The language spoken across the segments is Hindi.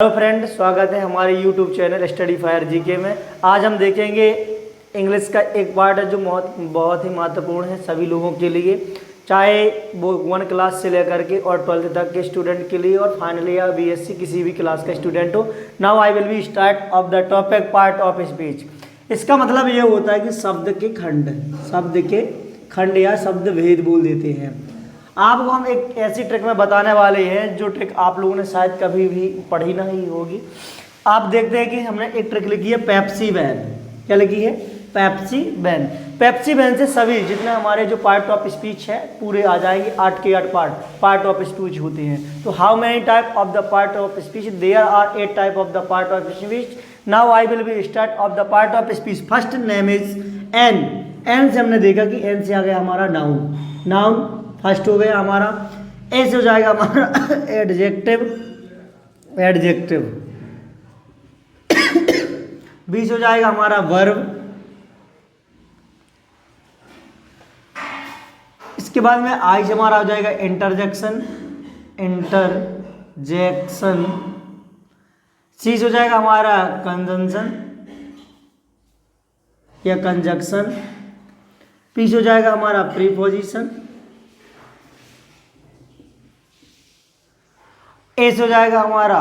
हेलो फ्रेंड, स्वागत है हमारे YouTube channel study fire GK में। आज हम देखेंगे इंग्लिश का एक पार्ट है जो बहुत ही महत्वपूर्ण है सभी लोगों के लिए, चाहे वो 1 क्लास से लेकर के और 12th तक के स्टूडेंट के लिए और फाइनली या बीएससी किसी भी क्लास का स्टूडेंट हो। Now I will be start of the topic part of speech. इसका मतलब ये होता है कि शब्द के खंड या शब्द भेद बोल देते हैं। आपको हम एक ऐसी ट्रिक में बताने वाले हैं जो ट्रिक आप लोगों ने शायद कभी भी पढ़ी नहीं होगी। आप देखते हैं कि हमने एक ट्रिक लिखी है पेप्सी वैन। क्या लिखी है? Pepsi van. पेप्सी वैन से सभी जितने हमारे जो पार्ट ऑफ स्पीच है पूरे आ जाएंगे। 8 के 8 पार्ट ऑफ स्पीच होते हैं। तो how many type of the part of speech? There are 8 type of the part of speech. Now I will be start of the part of speech. First name is N. N से हमने देखा कि एन से आ गया हमारा नाउन फर्स्ट हो गया हमारा। ए से हो जाएगा हमारा एडजेक्टिव। बी से हो जाएगा हमारा वर्ब। इसके बाद में आई से हमारा हो जाएगा इंटरजेक्शन। सी से हो जाएगा हमारा कंजंक्शन या कंजक्शन। पी से हो जाएगा हमारा प्रीपोजिशन। ए से हो जाएगा हमारा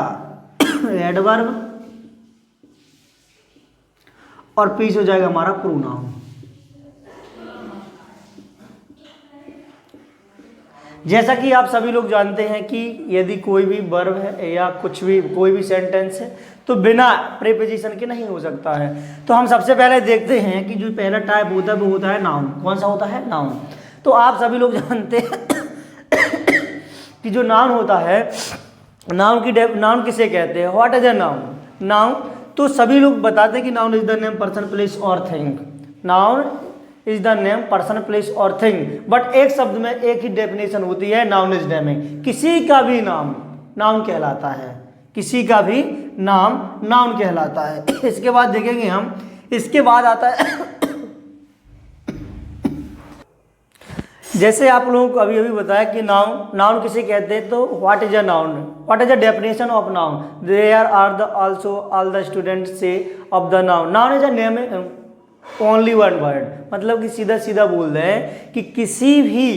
एडवर्ब और पी से हो जाएगा हमारा प्रोनाउन। जैसा कि आप सभी लोग जानते हैं कि यदि कोई भी वर्ब है या कोई भी सेंटेंस है तो बिना प्रीपोजिशन के नहीं हो सकता है। तो हम सबसे पहले देखते हैं कि जो पहला टाइप होता है वो होता है नाउन। कौन सा होता है? नाउन। तो आप सभी लोग जानते हैं कि जो नाउन होता है, नाउन किसे कहते हैं? What is a noun? तो सभी लोग बताते हैं कि noun is the name, person, place और thing. Noun is the name, person, place और थिंग। बट एक शब्द में एक ही डेफिनेशन होती है नाउन इज नेमिंग। किसी का भी नाम नाउन कहलाता है। किसी का भी नाम नाउन कहलाता है। इसके बाद देखेंगे हम, इसके बाद आता है जैसे आप लोगों को अभी बताया कि नाउन किसे कहते हैं। तो what is a noun? What is the definition of noun? There are the also all the students say of the noun. Noun is a name only one word. मतलब कि सीधा बोल रहे हैं कि किसी भी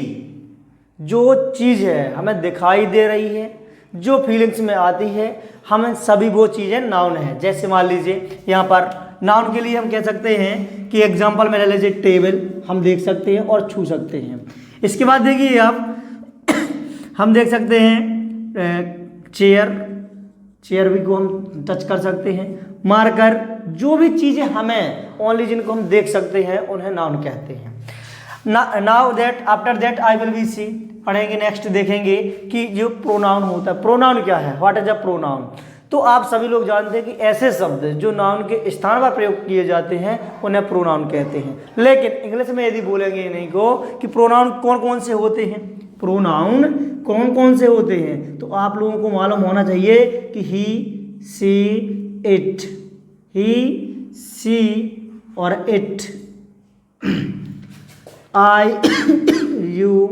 जो चीज़ है हमें दिखाई दे रही है, जो फीलिंग्स में आती है, हमें सभी वो चीज़ें नाउन है। जैसे मान लीजिए यहाँ पर नाउन के लिए हम कह सकते हैं कि एग्जाम्पल में ले लीजिए टेबल, हम देख सकते हैं और छू सकते हैं। इसके बाद देखिए आप हम देख सकते हैं चेयर भी को हम टच कर सकते हैं। मार्कर, जो भी चीज़ें हमें ओनली जिनको हम देख सकते हैं उन्हें नाउन कहते हैं। Now that after that I will be see पढ़ेंगे। नेक्स्ट देखेंगे कि जो प्रोनाउन होता है। प्रोनाउन क्या है? What is a pronoun? तो आप सभी लोग जानते हैं कि ऐसे शब्द जो नाउन के स्थान पर प्रयोग किए जाते हैं उन्हें प्रोनाउन कहते हैं। लेकिन इंग्लिश में यदि बोलेंगे नहीं को कि प्रोनाउन कौन कौन से होते हैं, प्रोनाउन कौन कौन से होते हैं, तो आप लोगों को मालूम होना चाहिए कि ही, सी, इट। ही, सी और इट, आई, यू,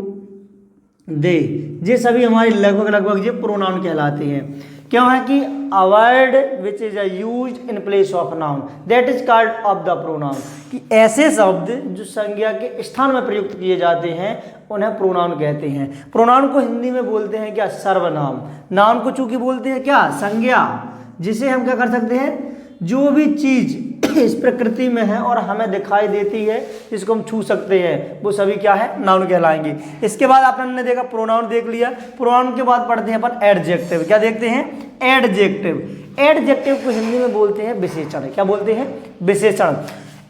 दे, ये सभी हमारे लगभग ये प्रोनाउन कहलाते हैं। क्यों है कि a word which is used in place of noun that is called off the pronoun. कि ऐसे शब्द जो संज्ञा के स्थान में प्रयुक्त किए जाते हैं उन्हें प्रोनाउन कहते हैं। प्रोनाउन को हिंदी में बोलते हैं क्या? सर्वनाम। नाउन को चूंकि बोलते हैं क्या? संज्ञा। जिसे हम क्या कर सकते हैं? जो भी चीज इस प्रकृति में है और हमें दिखाई देती है, जिसको हम छू सकते हैं, वो सभी क्या है? नाउन कहलाएंगे। इसके बाद आपने देखा प्रोनाउन देख लिया। प्रोनाउन के बाद पढ़ते हैं अपन एडजेक्टिव। क्या देखते हैं? एडजेक्टिव। एडजेक्टिव को हिंदी में बोलते हैं विशेषण। क्या बोलते हैं? विशेषण।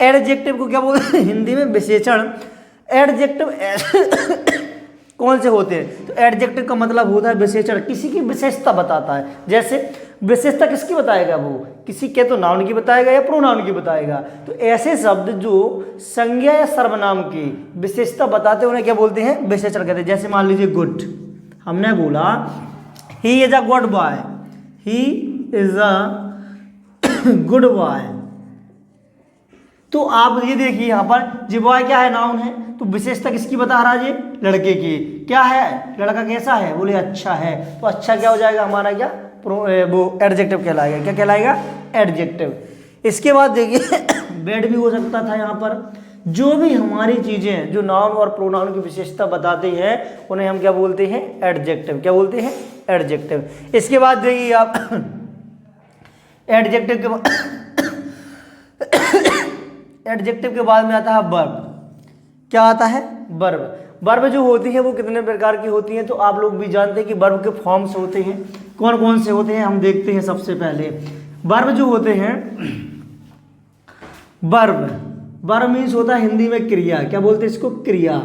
एडजेक्टिव को क्या बोलते हैं हिंदी में? विशेषण। एडजेक्टिव कौन से होते हैं? तो एडजेक्टिव का मतलब होता है विशेषण, किसी की विशेषता बताता है। जैसे विशेषता किसकी बताएगा? वो किसी के तो नाउन की बताएगा या प्रोनाउन की बताएगा। तो ऐसे शब्द जो संज्ञा या सर्वनाम की विशेषता बताते हैं उन्हें क्या बोलते हैं? विशेषण कहते हैं। जैसे मान लीजिए गुड, हमने बोला he is a good boy, he is a good boy. तो आप ये देखिए यहाँ पर जी बॉय क्या है? नाउन है। तो विशेषता किसकी बता रहा है? ये लड़के की। क्या है? लड़का कैसा है? बोले अच्छा है। तो अच्छा क्या हो जाएगा हमारा? क्या वो एडजेक्टिव कहलाएगा। क्या कहलाएगा? एडजेक्टिव। इसके बाद देखिए बेड भी हो सकता था यहाँ पर। जो भी हमारी चीज़ें जो नाउन और प्रोनाउन की विशेषता बताती हैं उन्हें हम क्या बोलते हैं? एडजेक्टिव। क्या बोलते हैं? एडजेक्टिव। इसके बाद देखिए आप एडजेक्टिव के बाद में आता है वर्ब। क्या आता है? वर्ब। वर्ब जो होती है वो कितने प्रकार की होती हैं तो आप लोग भी जानते हैं कि वर्ब के फॉर्म्स होते हैं। कौन कौन से होते हैं हम देखते हैं। सबसे पहले वर्ब जो होते हैं, वर्ब मीन्स होता है हिंदी में क्रिया। क्या बोलते हैं इसको? क्रिया।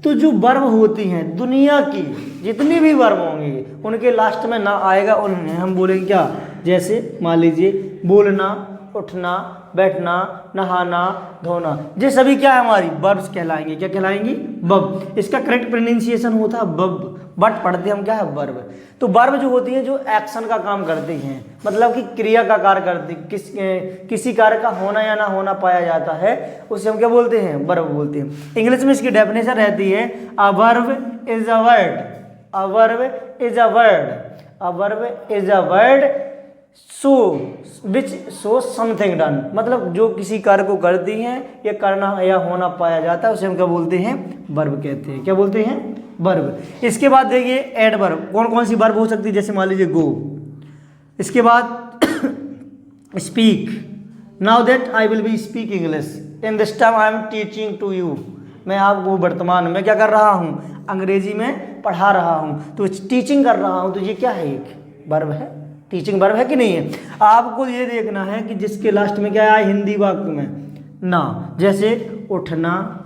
तो जो वर्ब होती हैं दुनिया की जितनी भी वर्ब होंगी उनके लास्ट में ना आएगा उन्हें हम बोलेंगे क्या? जैसे मान लीजिए बोलना, उठना, बैठना, नहाना, धोना, ये सभी क्या है? हमारी वर्ब्स कहलाएंगे। क्या कहलाएंगी? वर्ब। इसका करेक्ट प्रोनाउंसिएशन होता है वर्ब, बट पढ़ते हम क्या है? वर्ब। तो वर्ब जो होती है जो एक्शन का काम करती हैं, मतलब कि क्रिया का कार्य करती, किसी कार्य का होना या ना होना पाया जाता है, उसे हम क्या बोलते हैं? वर्ब बोलते हैं। इंग्लिश में इसकी डेफिनेशन रहती है a verb is a word, a verb is a word, a verb is a word so which show something done, मतलब जो किसी कार्य को करती हैं या करना या होना पाया जाता है उसे हम क्या बोलते हैं? वर्ब कहते हैं। क्या बोलते हैं? वर्ब। इसके बाद देखिए एडवर्ब। कौन कौन सी वर्ब हो सकती है? जैसे मान लीजिए गो। इसके बाद speak, now that I will be speak English, in this time I am teaching to you, मैं आपको वर्तमान में क्या कर रहा हूँ? अंग्रेजी में पढ़ा रहा हूँ। तो टीचिंग कर रहा हूँ, तो ये क्या है? एक वर्ब है। टीचिंग वर्ब है कि नहीं है? आपको ये देखना है कि जिसके लास्ट में क्या आया हिंदी वाक्य में? ना। जैसे उठना,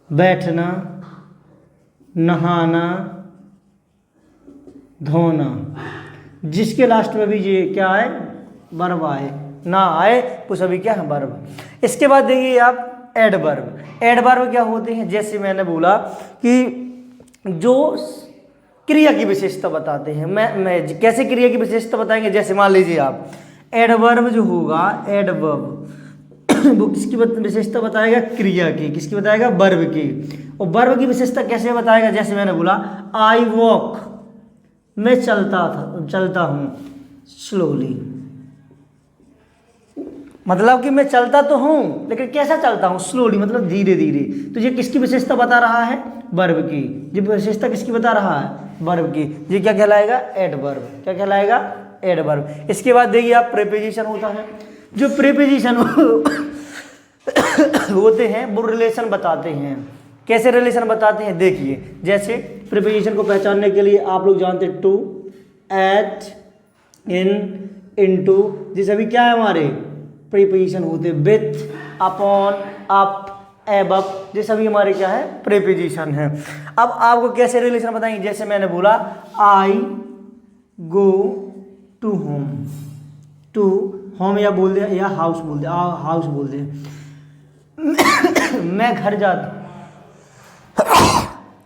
बैठना, नहाना, धोना, जिसके लास्ट में भी ये क्या आए? वर्ब आए, ना आए तो सभी क्या है? वर्ब। इसके बाद देखिए आप एडवर्ब। एडवर्ब क्या होते हैं? जैसे मैंने बोला कि जो क्रिया की विशेषता बताते हैं। मैं कैसे क्रिया की विशेषता बताएंगे? जैसे मान लीजिए आप एडवर्ब जो होगा, एडवर्ब वो किसकी विशेषता बताएगा? क्रिया की। किसकी बताएगा? वर्ब की। और वर्ब की विशेषता कैसे बताएगा? जैसे मैंने बोला आई वॉक, मैं चलता हूँ स्लोली, मतलब कि मैं चलता तो हूँ लेकिन कैसा चलता हूँ? स्लोली, मतलब धीरे धीरे। तो ये किसकी विशेषता बता रहा है? वर्ब की। ये विशेषता किसकी बता रहा है? वर्ब की। ये क्या कहलाएगा? एडवर्ब। क्या कहलाएगा? एडवर्ब। इसके बाद देखिए आप प्रीपोजिशन होता है। जो प्रीपोजिशन होते हैं वो रिलेशन बताते हैं। कैसे रिलेशन बताते हैं? देखिए जैसे प्रीपोजिशन को पहचानने के लिए आप लोग जानते हैं टू, एट, इन, इनटू, ये सभी क्या है? हमारे प्रीपोजिशन होते हैं। विथ, अपॉन, अप, एबव, ये सभी हमारे क्या है? प्रीपोजिशन है। अब आपको कैसे रिलेशन बताएंगे? जैसे मैंने बोला I go to home, to home या बोल दे या हाउस बोल दे, हाउस बोल दे। मैं घर जाता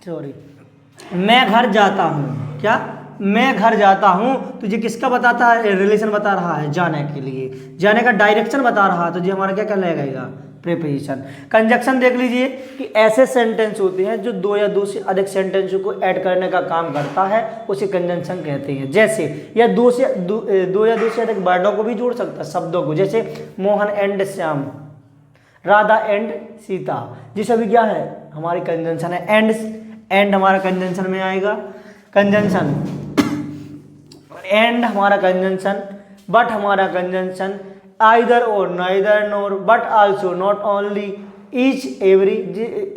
सॉरी मैं घर जाता हूँ। क्या? मैं घर जाता हूँ। तो ये किसका बताता है? रिलेशन बता रहा है जाने के लिए, जाने का डायरेक्शन बता रहा है। तो ये हमारा क्या कहलाएगा? प्रीपोजिशन। कंजक्शन देख लीजिए कि ऐसे सेंटेंस होते हैं जो दो या दो से अधिक सेंटेंसों को ऐड करने का काम करता है, उसे कंजक्शन कहते हैं। जैसे या दो या दो से अधिक वर्डों को भी जोड़ सकता है, शब्दों को। जैसे मोहन एंड श्याम, राधा एंड सीता, ये सभी क्या है? हमारी कंजक्शन है। एंड हमारा कंजक्शन में आएगा। कंजक्शन एंड हमारा कंजक्शन, बट हमारा conjunction, either or, neither nor, but also, not only, each, every,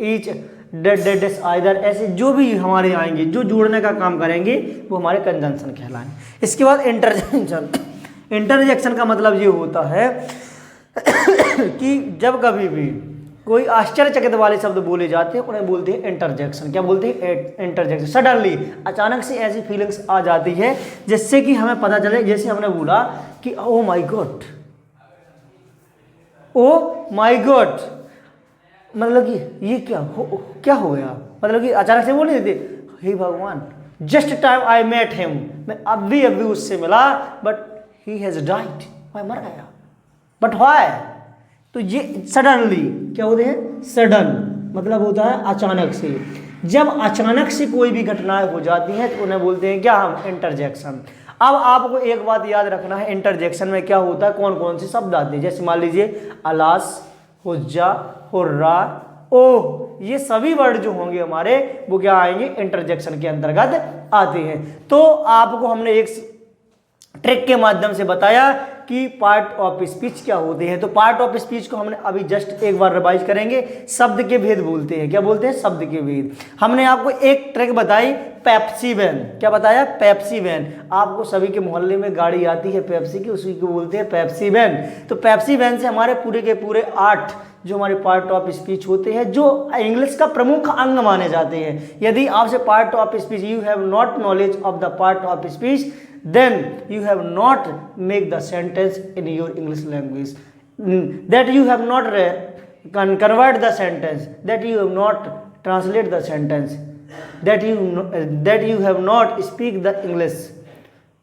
each, date, either, ऐसे जो भी हमारे आएंगे जो जोड़ने का काम करेंगे वो हमारे कंजक्शन कहलाएंगे। इसके बाद इंटरजेक्शन। इंटरजेक्शन का मतलब ये होता है कि जब कभी भी कोई आश्चर्यचकित वाले शब्द बोले जाते हैं उन्हें बोलते हैं इंटरजेक्शन। क्या बोलते हैं? इंटरजेक्शन। सडनली, अचानक से ऐसी फीलिंग्स आ जाती है जिससे कि हमें पता चले। जैसे हमने बोला कि oh my God, oh my God, मतलब कि ये क्या हो गया, मतलब कि अचानक से बोल नहीं देते हे भगवान, just time I met him, मैं अभी उससे मिला, बट ही हैज डाइड, वह मर गया, बट व्हाई? तो ये सडनली क्या होते हैं? सडन मतलब होता है अचानक से। जब अचानक से कोई भी घटनाएं हो जाती हैं तो उन्हें बोलते हैं क्या हम, इंटरजेक्शन। अब आपको एक बात याद रखना है, इंटरजेक्शन में क्या होता है, कौन कौन से शब्द आते हैं। जैसे मान लीजिए अलास, हुज्जा, हुर्रा, ओह, ये सभी वर्ड जो होंगे हमारे वो क्या आएंगे, इंटरजेक्शन के अंतर्गत आते हैं। तो आपको हमने एक ट्रिक के माध्यम से बताया कि पार्ट ऑफ स्पीच क्या होते हैं। तो पार्ट ऑफ स्पीच को हमने अभी जस्ट एक बार रिवाइज करेंगे। शब्द के भेद बोलते हैं, क्या बोलते हैं, शब्द के भेद। हमने आपको एक ट्रिक बताई, पेप्सी वैन। क्या बताया, पेप्सी वैन। आपको सभी के मोहल्ले में गाड़ी आती है पेप्सी की, उसी को बोलते हैं पेप्सी वैन। तो पेप्सी वैन से हमारे पूरे के पूरे 8 जो हमारे पार्ट ऑफ स्पीच होते हैं, जो इंग्लिश का प्रमुख अंग माने जाते हैं। यदि आपसे part of speech, you have not knowledge of the part of speech, then you have not make the sentence in your English language, that you have not convert the sentence, that you have not translate the sentence, that you have not speak the English।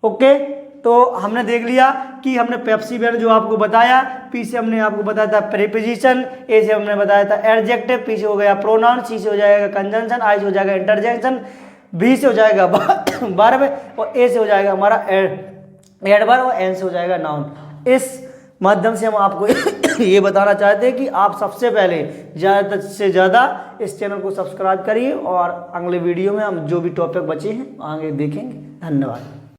Okay, तो हमने देख लिया कि हमने पेप्सी वैन जो आपको बताया, पी से हमने आपको बताया था प्रीपोजिशन, ए से हमने बताया था एडजेक्टिव, पी से हो गया प्रोनाउन, सी से हो जाएगा कंजंक्शन, आई से हो जाएगा इंटरजेक्शन, बी से हो जाएगा वर्ब और ए से हो जाएगा हमारा एडवर्ब और एन से हो जाएगा नाउन। इस माध्यम से हम आपको ये बताना चाहते हैं कि आप सबसे पहले ज़्यादा से ज़्यादा इस चैनल को सब्सक्राइब करिए और अगले वीडियो में हम जो भी टॉपिक बचे हैं आगे देखेंगे। धन्यवाद।